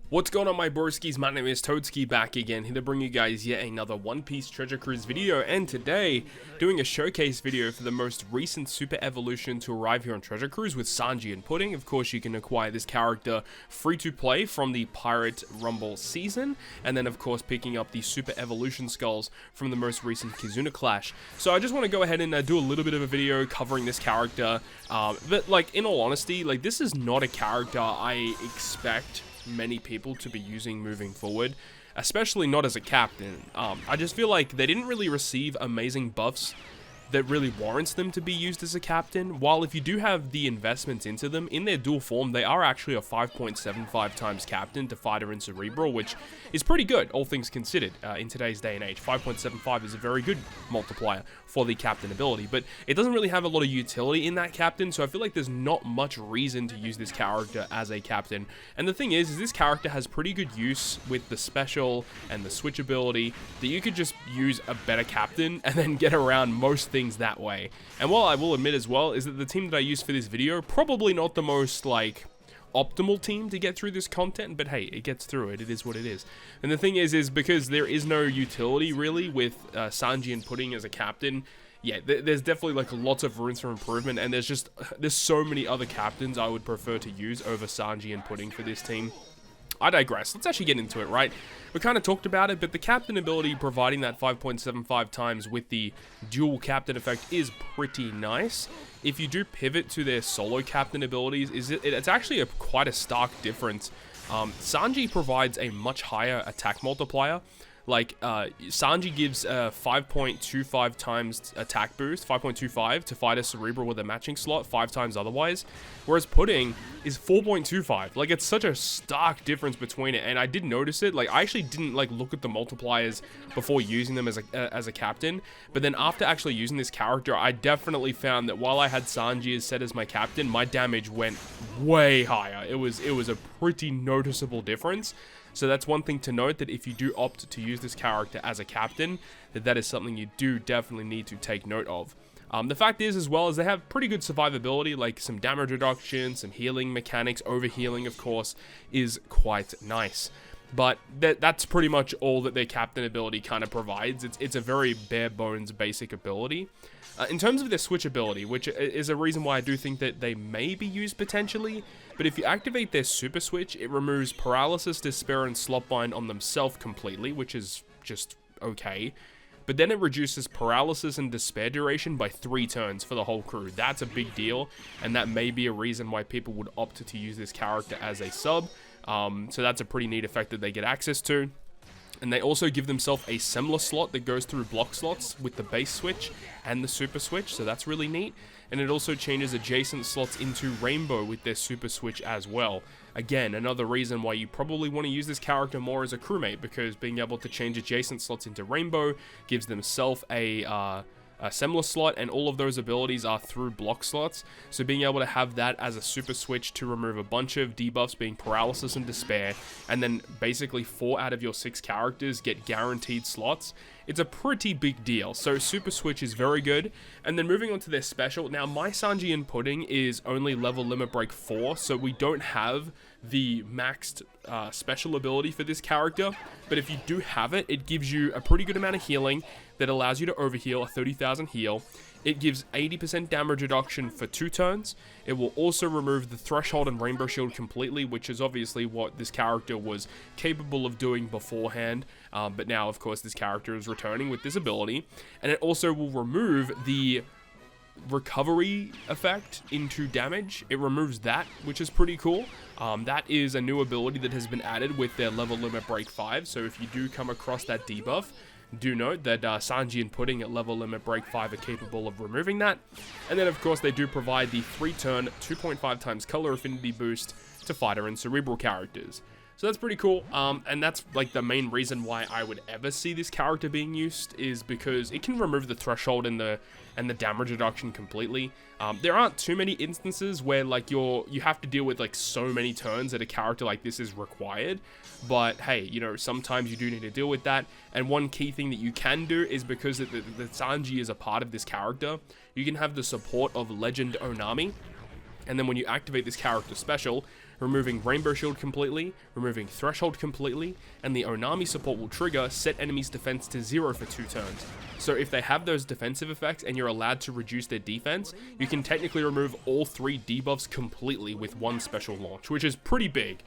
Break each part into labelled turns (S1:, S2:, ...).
S1: What's going on, my broskiis? My name is Toadski, back again, here to bring you guys yet another One Piece Treasure Cruise video, and today, doing a showcase video for the most recent Super Evolution to arrive here on Treasure Cruise with Sanji and Pudding. Of course, you can acquire this character free to play from the Pirate Rumble season, and then of course picking up the Super Evolution skulls from the most recent Kizuna Clash. So I just want to go ahead and do a little bit of a video covering this character, but like, in all honesty, like, this is not a character I expect many people to be using moving forward, especially not as a captain. I just feel like they didn't really receive amazing buffs that really warrants them to be used as a captain, while if you do have the investments into them, in their dual form, they are actually a 5.75 times captain to fighter and cerebral, which is pretty good, all things considered, in today's day and age. 5.75 is a very good multiplier for the captain ability, but it doesn't really have a lot of utility in that captain, so I feel like there's not much reason to use this character as a captain. And the thing is this character has pretty good use with the special and the switch ability, that you could just use a better captain and then get around most things that way. And while I will admit as well is that the team that I use for this video, probably not the most like optimal team to get through this content, but hey, it gets through it. It is what it is. And the thing is because there is no utility really with Sanji and Pudding as a captain. Yeah, there's definitely like lots of room for improvement, and there's so many other captains I would prefer to use over Sanji and Pudding for this team. I digress. Let's actually get into it, right? We kind of talked about it, but the captain ability providing that 5.75 times with the dual captain effect is pretty nice. If you do pivot to their solo captain abilities, it's actually quite a stark difference. Sanji provides a much higher attack multiplier. Like, Sanji gives 5.25 times attack boost, 5.25 to fight a cerebral with a matching slot, 5 times otherwise, whereas Pudding is 4.25. Like, it's such a stark difference between it, and I did notice it. Like, I actually didn't like look at the multipliers before using them as a captain, but then after actually using this character, I definitely found that while I had Sanji as set as my captain, my damage went way higher. It was a pretty noticeable difference. So that's one thing to note, that if you do opt to use this character as a captain, that is something you do definitely need to take note of. The fact is, as well, is they have pretty good survivability, like some damage reduction, some healing mechanics. Overhealing, of course, is quite nice. But that's pretty much all that their captain ability kind of provides. It's a very bare bones basic ability. In terms of their switch ability, which is a reason why I do think that they may be used potentially, but if you activate their super switch, it removes paralysis, despair, and slotbind on themselves completely, which is just okay. But then it reduces paralysis and despair duration by 3 turns for the whole crew. That's a big deal, and that may be a reason why people would opt to use this character as a sub. So that's a pretty neat effect that they get access to. And they also give themselves a similar slot that goes through block slots with the base switch and the super switch, so that's really neat. And it also changes adjacent slots into rainbow with their super switch as well. Again, another reason why you probably want to use this character more as a crewmate, because being able to change adjacent slots into rainbow gives themselves a similar slot, and all of those abilities are through block slots, so being able to have that as a super switch to remove a bunch of debuffs, being paralysis and despair, and then basically 4 out of your 6 characters get guaranteed slots, it's a pretty big deal. So super switch is very good. And then moving on to their special, now my Sanji and Pudding is only level limit break 4, so we don't have the maxed special ability for this character, but if you do have it, it gives you a pretty good amount of healing that allows you to overheal, a 30,000 heal. It gives 80% damage reduction for 2 turns. It will also remove the threshold and rainbow shield completely, which is obviously what this character was capable of doing beforehand, but now of course this character is returning with this ability. And it also will remove the recovery effect into damage. It removes that, which is pretty cool. That is a new ability that has been added with their level limit break 5, so if you do come across that debuff, do note that Sanji and Pudding at level limit break 5 are capable of removing that. And then of course they do provide the 3-turn 2.5 times color affinity boost to fighter and cerebral characters. So that's pretty cool, and that's like the main reason why I would ever see this character being used, is because it can remove the threshold and the damage reduction completely. There aren't too many instances where like you have to deal with like so many turns that a character like this is required, but hey, you know, sometimes you do need to deal with that. And one key thing that you can do is, because the Sanji is a part of this character, you can have the support of Legend Onami. And then when you activate this character special, removing Rainbow Shield completely, removing Threshold completely, and the Onami support will trigger set enemies defense to 0 for 2 turns. So if they have those defensive effects and you're allowed to reduce their defense, you can technically remove all 3 debuffs completely with one special launch, which is pretty big.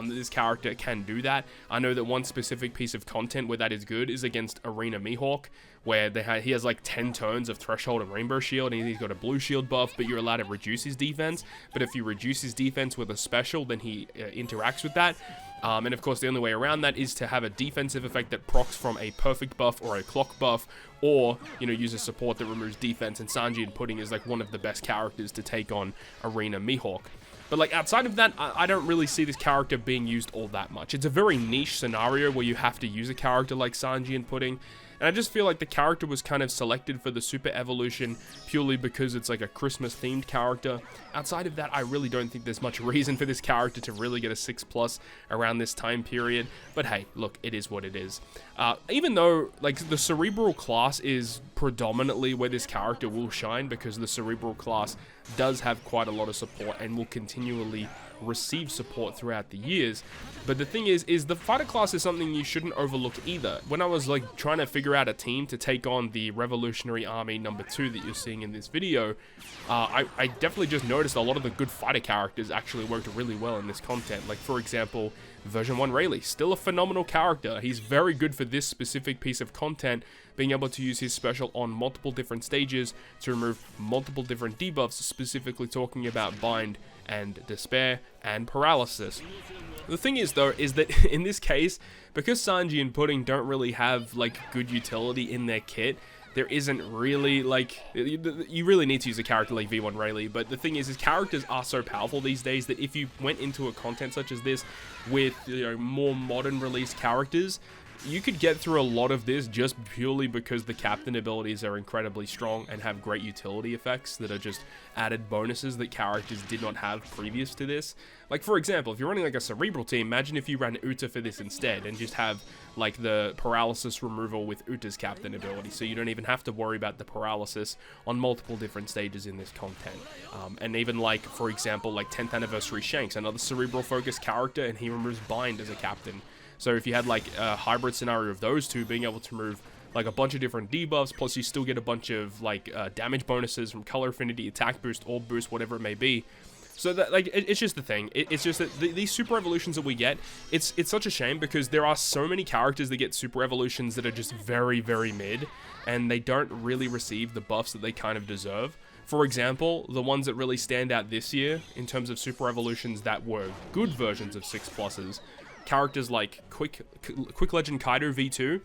S1: This character can do that. I know that one specific piece of content where that is good is against Arena Mihawk, where he has like 10 turns of Threshold and Rainbow Shield, and he's got a blue shield buff, but you're allowed to reduce his defense. But if you reduce his defense with a special, then he interacts with that. And of course, the only way around that is to have a defensive effect that procs from a perfect buff or a clock buff, or, you know, use a support that removes defense, and Sanji and Pudding is like one of the best characters to take on Arena Mihawk. But like outside of that, I don't really see this character being used all that much. It's a very niche scenario where you have to use a character like Sanji and Pudding. And I just feel like the character was kind of selected for the Super Evolution purely because it's like a Christmas themed character. Outside of that, I really don't think there's much reason for this character to really get a 6+ around this time period. But hey, look, it is what it is. Even though like the Cerebral class is predominantly where this character will shine, because the Cerebral class does have quite a lot of support and will continually receive support throughout the years. But the thing is the fighter class is something you shouldn't overlook either. When I was like trying to figure out a team to take on the Revolutionary Army number 2 that you're seeing in this video, I definitely just noticed a lot of the good fighter characters actually worked really well in this content. Like for example, version 1 Rayleigh, still a phenomenal character. He's very good for this specific piece of content, being able to use his special on multiple different stages to remove multiple different debuffs, specifically talking about Bind and Despair and Paralysis. The thing is though, is that in this case, because Sanji and Pudding don't really have like good utility in their kit, there isn't really like, you really need to use a character like V1 Rayleigh, but the thing is his characters are so powerful these days that if you went into a content such as this with, you know, more modern release characters, you could get through a lot of this just purely because the captain abilities are incredibly strong and have great utility effects that are just added bonuses that characters did not have previous to this. Like for example, if you're running like a Cerebral team, imagine if you ran Uta for this instead and just have like the paralysis removal with Uta's captain ability, so you don't even have to worry about the paralysis on multiple different stages in this content. And even like, for example, like 10th Anniversary Shanks, another Cerebral focused character, and he removes Bind as a captain. So if you had like a hybrid scenario of those two, being able to remove like a bunch of different debuffs, plus you still get a bunch of like damage bonuses from color affinity, attack boost, orb boost, whatever it may be. So that like it's just the thing. It's just that these super evolutions that we get, it's such a shame because there are so many characters that get super evolutions that are just very, very mid, and they don't really receive the buffs that they kind of deserve. For example, the ones that really stand out this year in terms of super evolutions that were good versions of 6+, characters like Quick Legend Kaido V2,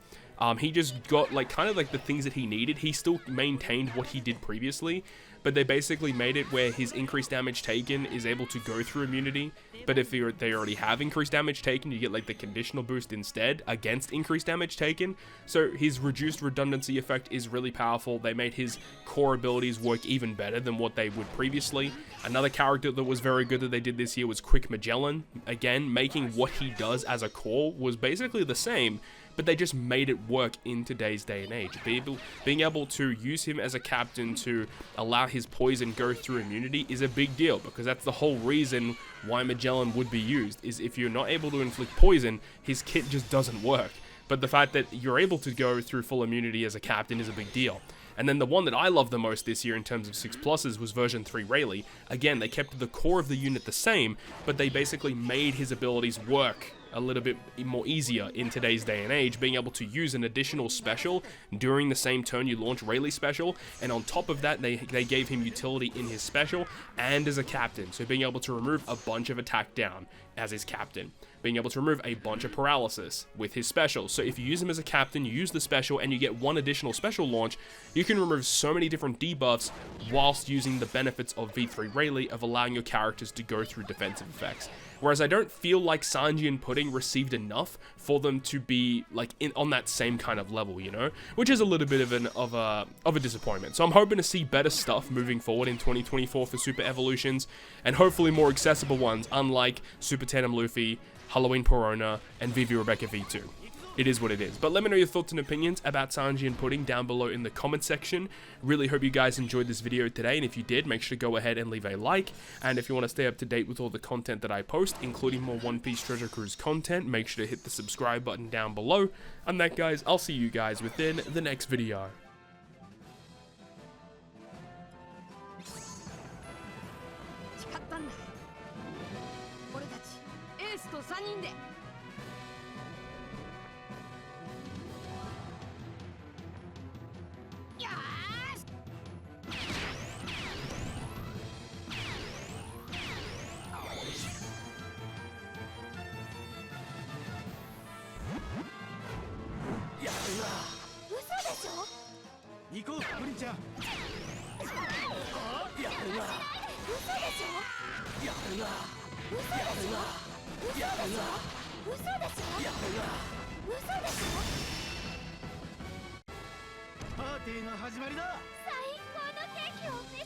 S1: he just got like kind of like the things that he needed. He still maintained what he did previously, but they basically made it where his increased damage taken is able to go through immunity. But if they already have increased damage taken, you get like the conditional boost instead against increased damage taken. So his reduced redundancy effect is really powerful. They made his core abilities work even better than what they would previously. Another character that was very good that they did this year was Quick Magellan. Again, making what he does as a core was basically the same, but they just made it work in today's day and age. Being able to use him as a captain to allow his poison go through immunity is a big deal, because that's the whole reason why Magellan would be used, is if you're not able to inflict poison, his kit just doesn't work. But the fact that you're able to go through full immunity as a captain is a big deal. And then the one that I love the most this year in terms of 6+s was version 3 Rayleigh. Again, they kept the core of the unit the same, but they basically made his abilities work a little bit more easier in today's day and age, being able to use an additional special during the same turn you launch Rayleigh special, and on top of that they gave him utility in his special and as a captain, so being able to remove a bunch of attack down as his captain, being able to remove a bunch of paralysis with his special. So if you use him as a captain, you use the special, and you get one additional special launch, you can remove so many different debuffs whilst using the benefits of V3 Rayleigh of allowing your characters to go through defensive effects. Whereas I don't feel like Sanji and Pudding received enough for them to be like on that same kind of level, you know, which is a little bit of a disappointment. So I'm hoping to see better stuff moving forward in 2024 for Super Evolutions, and hopefully more accessible ones, unlike Super Tandem Luffy, Halloween Perona, and Vivi Rebecca V2. it is what it is. But let me know your thoughts and opinions about Sanji and Pudding down below in the comment section. Really hope you guys enjoyed this video today, and if you did, make sure to go ahead and leave a like. And if you want to stay up to date with all the content that I post, including more One Piece Treasure Cruise content, make sure to hit the subscribe button down below. And that, guys, I'll see you guys within the next video.
S2: 3人でよーしやるな嘘でしょ行こうプリンちゃんやるな嘘でしょやるな嘘でしょ嘘でしょ嘘でしょ嘘でしょパーティーの始まりだ最高のケーキを